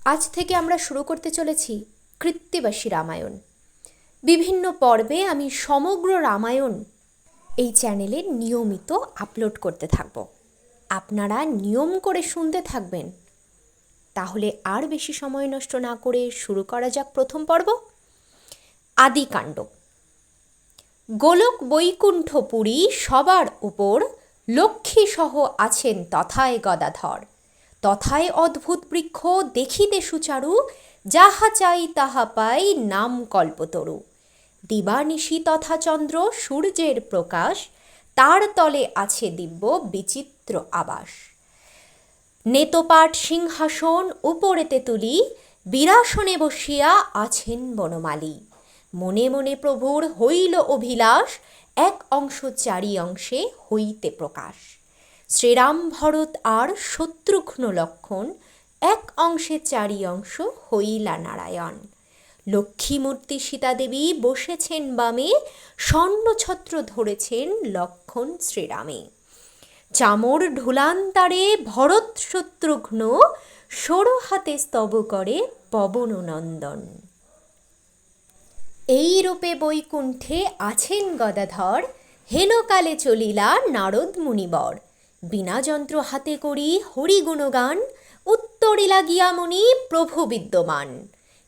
আজ থেকে আমরা শুরু করতে চলেছি কৃত্তিবাসী রামায়ণ। বিভিন্ন পর্বে আমি সমগ্র রামায়ণ এই চ্যানেলে নিয়মিত আপলোড করতে থাকব। আপনারা নিয়ম করে শুনতে থাকবেন। তাহলে আর বেশি সময় নষ্ট না করে শুরু করা যাক প্রথম পর্ব। আদিকাণ্ড। গোলক বৈকুণ্ঠপুরী সবার উপর লক্ষ্মীসহ আছেন তথায় গদাধর। তথায় অদ্ভুত বৃক্ষ দেখিতে সুচারু, যাহা চাই তাহা পাই নাম কল্পতরু। দিবানিশি তথা চন্দ্র সূর্যের প্রকাশ, তার তলে আছে দিব্য বিচিত্র আবাস। নেতপাট সিংহাসন উপরেতে তুলি, বিরাসনে বসিয়া আছেন বনমালী। মনে মনে প্রভুর হইল অভিলাষ, এক অংশ চারি অংশে হইতে প্রকাশ। শ্রীরাম ভরত আর শত্রুঘ্ন লক্ষণ, এক অংশে চারি অংশ হইলা নারায়ণ। লক্ষ্মীমূর্তি সীতাদেবী বসেছেন বামে, স্বর্ণছত্র ধরেছেন লক্ষণ শ্রীরামে। চামর ঢুলান্তারে ভরত শত্রুঘ্ন, ষোড়ো হাতে স্তব করে পবন নন্দন। এই রূপে বৈকুণ্ঠে আছেন গদাধর, হেনকালে চলিলা নারদ মুনিবর। বিনা যন্ত্র হাতে করি হরি গুণগান, উত্তরিলা গিয়া মুনি প্রভু বিদ্যমান।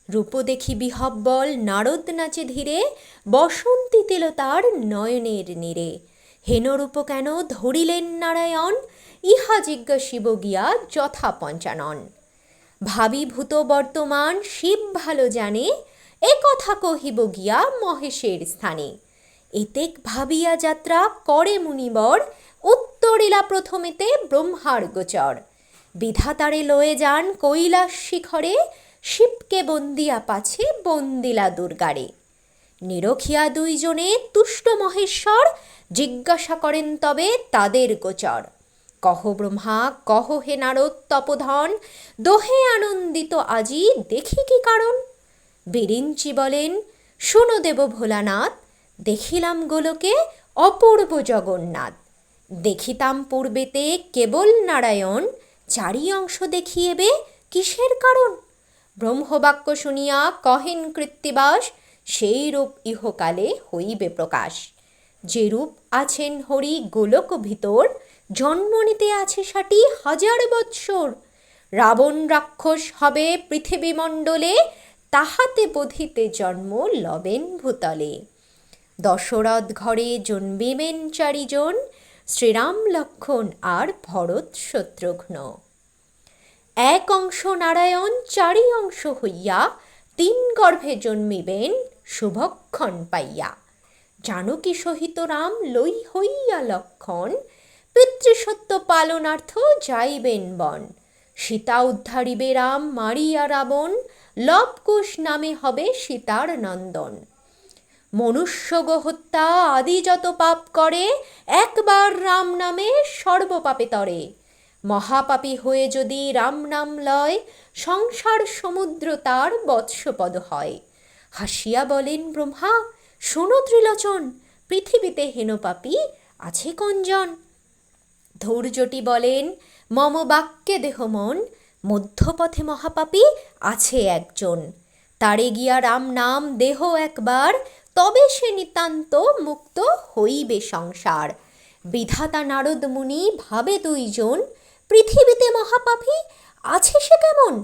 রূপ দেখি বিহব্বল নারদ নাচে ধীরে, বসন্তী তেল তার নয়নের নীরে। হেনরূপ কেন ধরিলেন নারায়ণ, ইহা জিজ্ঞাসিব গিয়া যথা পঞ্চানন। ভাবিভূত বর্তমান শিব ভালো জানে, এ কথা কহিব গিয়া মহেশের স্থানে। এতেক ভাবিয়া যাত্রা করে মুনিবর, উত্তরিলা প্রথমেতে ব্রহ্মার গোচর। বিধাতারে লয়ে যান কৈলাস শিখরে, শিবকে বন্দিয়া পাছে বন্দিলা দুর্গারে। নিরখিয়া দুইজনে তুষ্ট মহেশ্বর, জিজ্ঞাসা করেন তবে তাদের গোচর। কহ ব্রহ্মা কহ হে নারদ তপোধন, দোহে আনন্দিত আজি দেখি কি কারণ। বিরিঞ্চি বলেন শোনো দেব ভোলানাথ, দেখিলাম গোলকে অপূর্ব জগন্নাথ। দেখিতাম পূর্বেতে কেবল নারায়ণ, চারি অংশ দেখিয়েবে কিসের কারণ। ব্রহ্মবাক্য শুনিয়া কহেন কৃত্তিবাস, সেই রূপ ইহকালে হইবে প্রকাশ। যে রূপ আছেন হরি গোলক ভিতর, জন্ম নিতে আছে ৬০,০০০ বৎসর। রাবণ রাক্ষস হবে পৃথিবী মণ্ডলে, তাহাতে বোধিতে জন্ম লবেন ভূতলে। দশরথ ঘরে জন্মিবেন চারিজন, শ্রীরাম লক্ষণ আর ভরত শত্রুঘ্ন। এক অংশ নারায়ণ চারি অংশ হইয়া, তিন গর্ভে জন্মিবেন শুভক্ষণ পাইয়া। জানকী সহিত রাম লই হইয়া লক্ষণ, পিতৃসত্য পালনার্থ যাইবেন বন। সীতা উদ্ধারিবে রাম মারিয়া রাবণ, লবকুশ নামে হবে সীতার নন্দন। মনুষ্য হত্যা আদি যত পাপ করে, একবার রাম নামে সর্বপাপে তরে। মহাপাপী হয়ে যদি রাম নাম লয়, সংসার সমুদ্র তার বৎসপদ হয়। হাসিয়া বলেন ব্রহ্মা শোনো ত্রিলোচন, পৃথিবীতে হেনপাপী আছে কঞ্জন। ধৈর্যটি বলেন মম বাক্যে দেহ মন, মধ্যপথে মহাপাপী আছে একজন। তারে গিয়া রাম নাম দেহ একবার, তবে সে নিতান্ত মুক্ত হইবে সংসার। বিধাতা নারদ মুনি ভাবে দুইজন, পৃথিবীতে মহাপাপী আছে সে কেমন।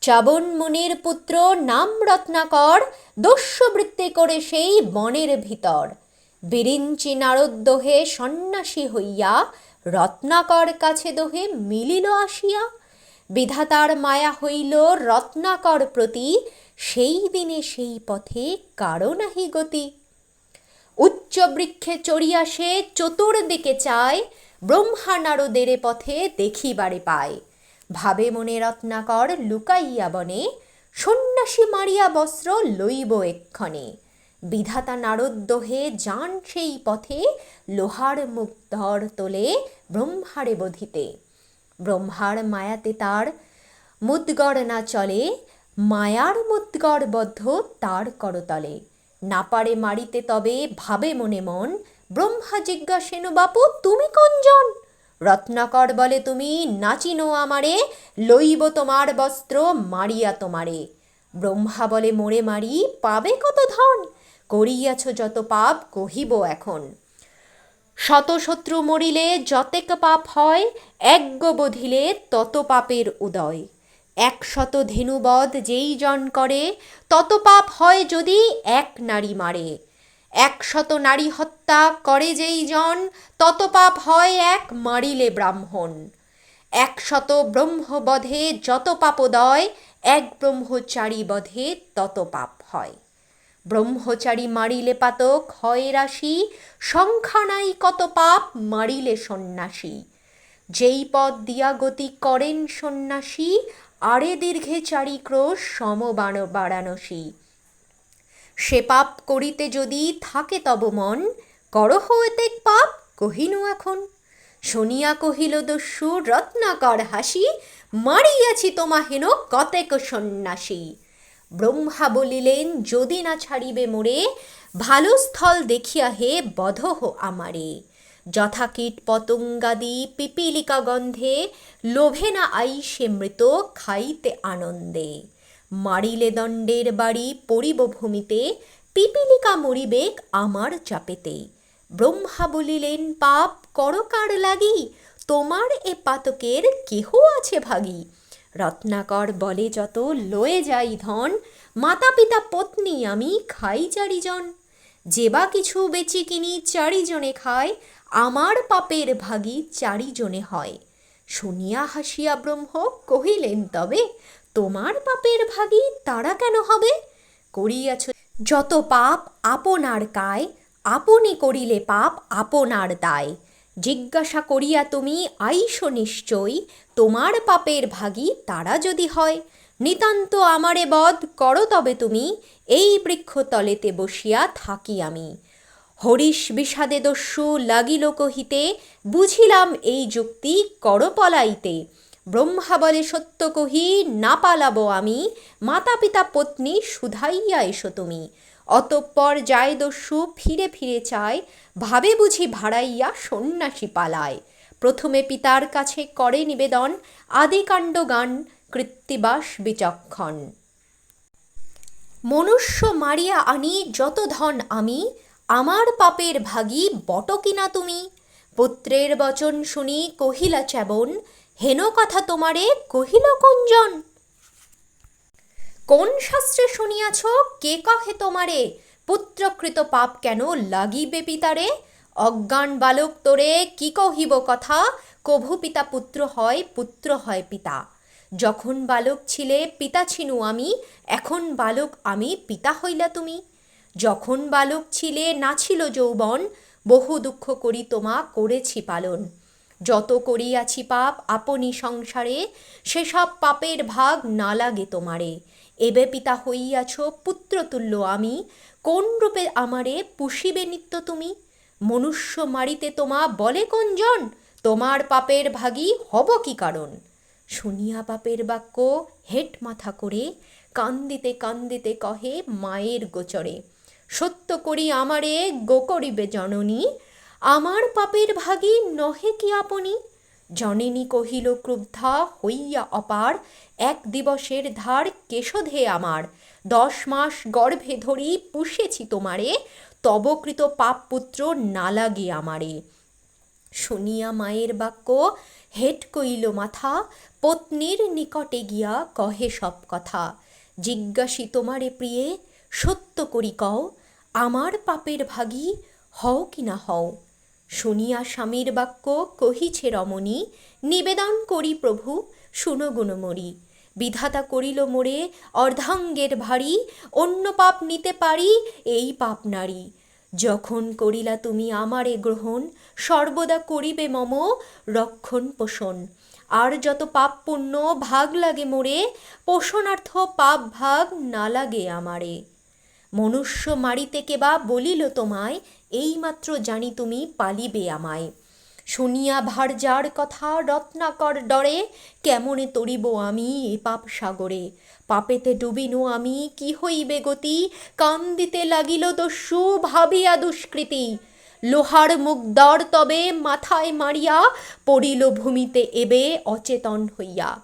চাবন মুনির পুত্র নাম রত্নাকর, দস্যুবৃত্তি করে সেই বনের ভিতর। বিরিঞ্চি নারদ দোহে সন্ন্যাসী হইয়া, রত্নাকর কাছে দোহে মিলিল আসিয়া। বিধাতার মায়া হইল রত্নাকর প্রতি, সেই দিনে সেই পথে কারো নাহি গতি। উচ্চ বৃক্ষে চড়িয়া সে চতুর্দিকে চায়, ব্রহ্মা নারদের পথে দেখিবারে পায়। ভাবে মনে রত্নাকর লুকাইয়া বনে, সন্ন্যাসী মারিয়া বস্ত্র লইব এক্ষণে। বিধাতা নারদ দোহে যান সেই পথে, লোহার মুখ ধর তোলে ব্রহ্মারে বধিতে। ব্রহ্মার মায়াতে তার মুদ্গর না চলে, মায়ার মুদ্গর বদ্ধ তার করতলে। না পারে মারিতে তবে ভাবে মনে মন, ব্রহ্মা জিজ্ঞাসেন বাপু তুমি কোনজন। রত্নাকর বলে তুমি নাচিনো আমারে, লইব তোমার বস্ত্র মারিয়া তোমারে। ব্রহ্মা বলে মোরে মারি পাবে কত ধন, করিয়াছ যত পাপ কহিব এখন। শত শত্রু মরিলে যতেক পাপ হয়, একগ বধিলে তত পাপের উদয়। 100 ধেনুবধ যেই জন করে, তত পাপ হয় যদি এক নারী মারে। 100 নারী হত্যা করে যেই জন, তত পাপ হয় এক মারিলে ব্রাহ্মণ। 100 ব্রহ্মবধে যত পাপোদয়, এক ব্রহ্মচারী বধে তত পাপ হয়। ব্রহ্মচারী মারিলে পাতক হয় রাশি, সংখ্যা নাই কত পাপ মারিলে সন্ন্যাসী। যেই পদ দিয়া গতি করেন সন্ন্যাসী, আরে দীর্ঘে 4 ক্রোশ সমবাণ বারাণসী। সে পাপ করিতে যদি থাকে তব মন, করহ এতেক পাপ কহিনু এখন। শুনিয়া কহিল দস্যু রত্নাকর হাসি, মারিয়াছি তোমা হেন কতেক সন্ন্যাসী। ব্রহ্মা বলিলেন যদি না ছাড়িবে মোরে, ভালো স্থল দেখিয়া হে বধহ আমারে। যথা কীট পতঙ্গাদি পিপীলিকা গন্ধে, লোভে না আইসে মৃত খাইতে আনন্দে। মারিলে দণ্ডের বাড়ি পড়িব ভূমিতে, পিপীলিকা মরিবেক আমার চাপেতে। ব্রহ্মা বলিলেন পাপ করো কার লাগি, তোমার এ পাতকের কেহ আছে ভাগী। রত্নাকর বলে যত লয়ে যাই ধন, মাতা পিতা পত্নী আমি খাই 4 জন। যেবা কিছু বেচি কিনি 4 জনে খায়, আমার পাপের ভাগী 4 জনে হয়। শুনিয়া হাসিয়া ব্রহ্ম কহিলেন তবে, তোমার পাপের ভাগী তারা কেন হবে? করিয়াছ যত পাপ আপনার কায়, আপনি করিলে পাপ আপনার দায়। জিজ্ঞাসা করিয়া তুমি আইসো নিশ্চয়ই, তোমার পাপের ভাগী তারা যদি হয়। নিতান্ত আমারে বধ করো তবে তুমি, এই বৃক্ষতলেতে বসিয়া থাকি আমি। হরিশ বিষাদে দস্যু লাগিল কহিতে, বুঝিলাম এই যুক্তি কর পলাইতে। ব্রহ্মা বলে সত্য কহি না পালাবো আমি, মাতা পিতা পত্নী শুধাইয়া এসো তুমি। অতঃপর যায় দস্যু ফিরে ফিরে চায়, ভাবে বুঝি ভাড়াইয়া সন্ন্যাসী পালায়। প্রথমে পিতার কাছে করে নিবেদন, আদিকাণ্ড গান কৃত্তিবাস বিচক্ষণ। মনুষ্য মারিয়া আনি যত ধন আমি, আমার পাপের ভাগী বট কিনা তুমি। পুত্রের বচন শুনি কহিলা চ্যাবন, হেন কথা তোমারে কহিল কোনজন? কোন শাস্ত্রে শুনিয়াছ কে কহে তোমারে, পুত্রকৃত পাপ কেন লাগিবে পিতারে? অজ্ঞান বালক তোরে কি কহিব কথা, কভু পিতা পুত্র হয় পুত্র হয় পিতা। যখন বালক ছিলে পিতা ছিনু আমি, এখন বালক আমি পিতা হইলা তুমি। যখন বালক ছিলে না ছিল যৌবন, বহু দুঃখ করি তোমা করেছি পালন। যত করিয়াছি পাপ আপনি সংসারে, সেসব পাপের ভাগ না লাগে তোমারে। এবে পিতা হইয়াছ পুত্রতুল্য আমি, কোন রূপে আমারে পুষিবে নিত্য তুমি? মনুষ্য মারিতে তোমা বলে কোনজন, তোমার পাপের ভাগী হব কি কারণ? শুনিয়া পাপের বাক্য হেট মাথা করে, কান্দিতে কান্দিতে কহে মায়ের গোচরে, সত্য করি আমারে গো করিবে জননী, আমার পাপের ভাগী নহে কি আপনি? জননী কহিল ক্রুদ্ধা হইয়া অপার, 1 দিবসের ধার কেশোধে আমার। 10 মাস গর্ভে ধরি পুষেছি তোমারে, তবকৃত পাপ পুত্র না লাগে আমারে। শুনিয়া মায়ের বাক্য হেট কইল মাথা, পত্নীর নিকটে গিয়া কহে সব কথা। জিজ্ঞাসি তোমারে প্রিয়ে সত্য করি কও, আমার পাপের ভাগী হও কি না হও? শুনিয়া স্বামীর বাক্য কহিছে রমণী, নিবেদন করি প্রভু শুনো গুণমরি। বিধাতা করিল মোরে অর্ধাঙ্গের ভারী, অন্য পাপ নিতে পারি এই পাপ নারী। যখন করিলা তুমি আমারে গ্রহণ, সর্বদা করিবে মম রক্ষণ পোষণ। আর যত পাপ পুণ্য ভাগ লাগে মোরে, পোষণার্থ পাপ ভাগ না লাগে আমারে। মনুষ্য মারিতে কেবা বলিল তোমায়, এইমাত্র জানি তুমি পালিবে আমায়। শুনিয়া ভার্যার কথা রত্নাকর ডরে, কেমনে তরিব আমি এ পাপ সাগরে? পাপেতে ডুবিনু আমি কি হইবে গতি, কান্দিতে লাগিল দস্যু ভাবিয়া দুষ্কৃতি। লোহার মুগদর তবে মাথায় মারিয়া পড়িল ভূমিতে এবে অচেতন হইয়া।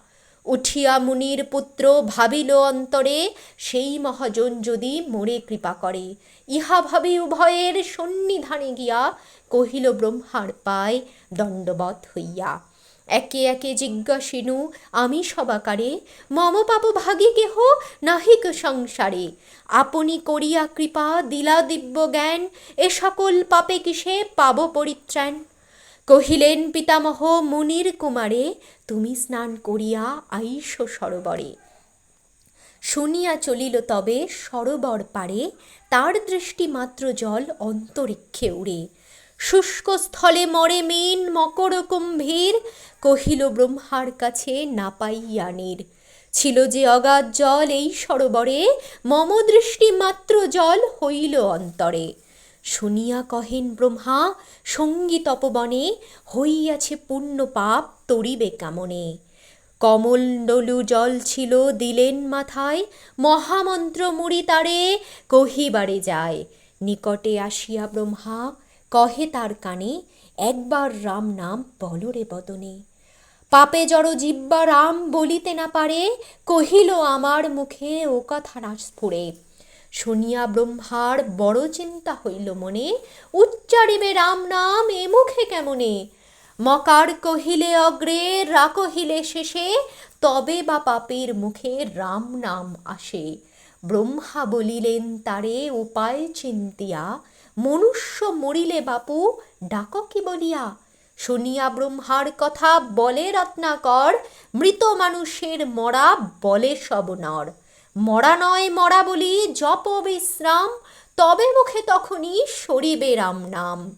উঠিয়া মুনির পুত্র ভাবিল অন্তরে, সেই মহাজন যদি মোরে কৃপা করে। ইহা ভাবি উভয়ের সন্নিধানে গিয়া কহিল ব্রহ্মার পায় দণ্ডবৎ হইয়া। একে একে জিজ্ঞাসিনু আমি সবাকারে, মম পাপ ভাগী কেহ নাহিক সংসারে। আপনি করিয়া কৃপা দিলা দিব্য জ্ঞান, এ সকল পাপে কিসে পাব পরিত্রাণ। কহিলেন পিতামহ মুনির কুমারে, তুমি স্নান করিয়া আইস সরোবরে। শুনিয়া চলিল তবে সরোবর পারে, তার দৃষ্টি মাত্র জল অন্তরিক্ষে উড়ে। শুষ্ক স্থলে মরে মিন মকর কুম্ভীর, কহিল ব্রহ্মার কাছে না পাইয়া নীর। ছিল যে অগাধ জল এই সরোবরে, মম দৃষ্টি মাত্র জল হইল অন্তরে। শুনিয়া কহেন ব্রহ্মা সঙ্গী তপবনে, হইয়াছে পুণ্য পাপ তরিবে কামনে। কমণ্ডলু জল ছিল দিলেন মাথায়, মহামন্ত্র মুড়ি তারে কহিবারে যায়। নিকটে আসিয়া ব্রহ্মা কহে তার কানে, একবার রাম নাম বলরে বদনে। পাপে জড় জিহ্বা রাম বলিতে না পারে, কহিল আমার মুখে ও কথা না স্ফুরে। শুনিয়া ব্রহ্মার বড় চিন্তা হইল মনে, উচ্চারিবে রাম নাম এ মুখে কেমনে। মকার কহিলে অগ্রে রা কহিলে শেষে, তবে বা পাপের মুখে রাম নাম আসে। ব্রহ্মা বলিলেন তারে উপায় চিন্তিয়া, মনুষ্য মরিলে বাপু ডাক কি বলিয়া। শুনিয়া ব্রহ্মার কথা বলে রত্নাকর, মৃত মানুষের মরা বলে সব নর। মরা নয় মরা বলি জপ বিশ্রাম, তবে মুখে তখনই সরিবে রাম নাম।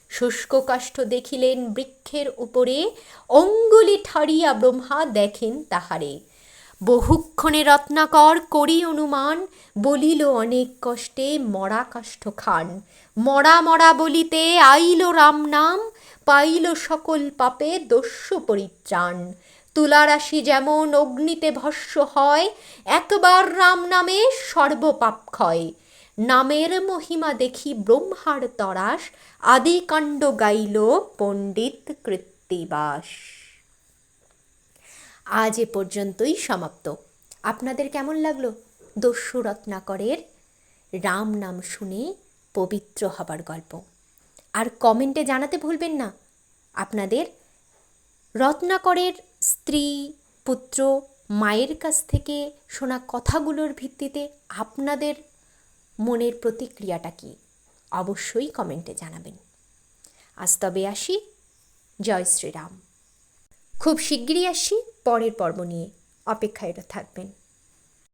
শুষ্ক কাষ্ঠ দেখিলেন বৃক্ষের উপরে, অঙ্গুলি ঠাড়িয়া ব্রহ্মা দেখেন তাহারে। বহুক্ষণে রত্নাকর করি অনুমান, বলিল অনেক কষ্টে মরা কাষ্ঠ খান। মরা মরা বলিতে আইল রাম নাম, পাইল সকল পাপে দস্যু পরিত্রাণ। তুলারাশি যেমন অগ্নিতে ভস্য হয়, একবার রাম নামে সর্বপাপ ক্ষয়। নামের মহিমা দেখি ব্রহ্মার তরাস, আদিকাণ্ড গাইল পণ্ডিত কৃত্তিবাস। আজ এ পর্যন্তই সমাপ্ত। আপনাদের কেমন লাগলো দস্যু রত্নাকরের রাম নাম শুনে পবিত্র হবার গল্প? আর কমেন্টে জানাতে ভুলবেন না আপনাদের রত্নাকরের স্ত্রী, পুত্র, মায়ের কাছ থেকে শোনা কথাগুলোর ভিত্তিতে আপনাদের মনের প্রতিক্রিয়াটা কি, অবশ্যই কমেন্টে জানাবেন। আজ তবে আসি, জয় শ্রীরাম। খুব শিগগিরই আসি পরের পর্ব নিয়ে, অপেক্ষায় থাকবেন।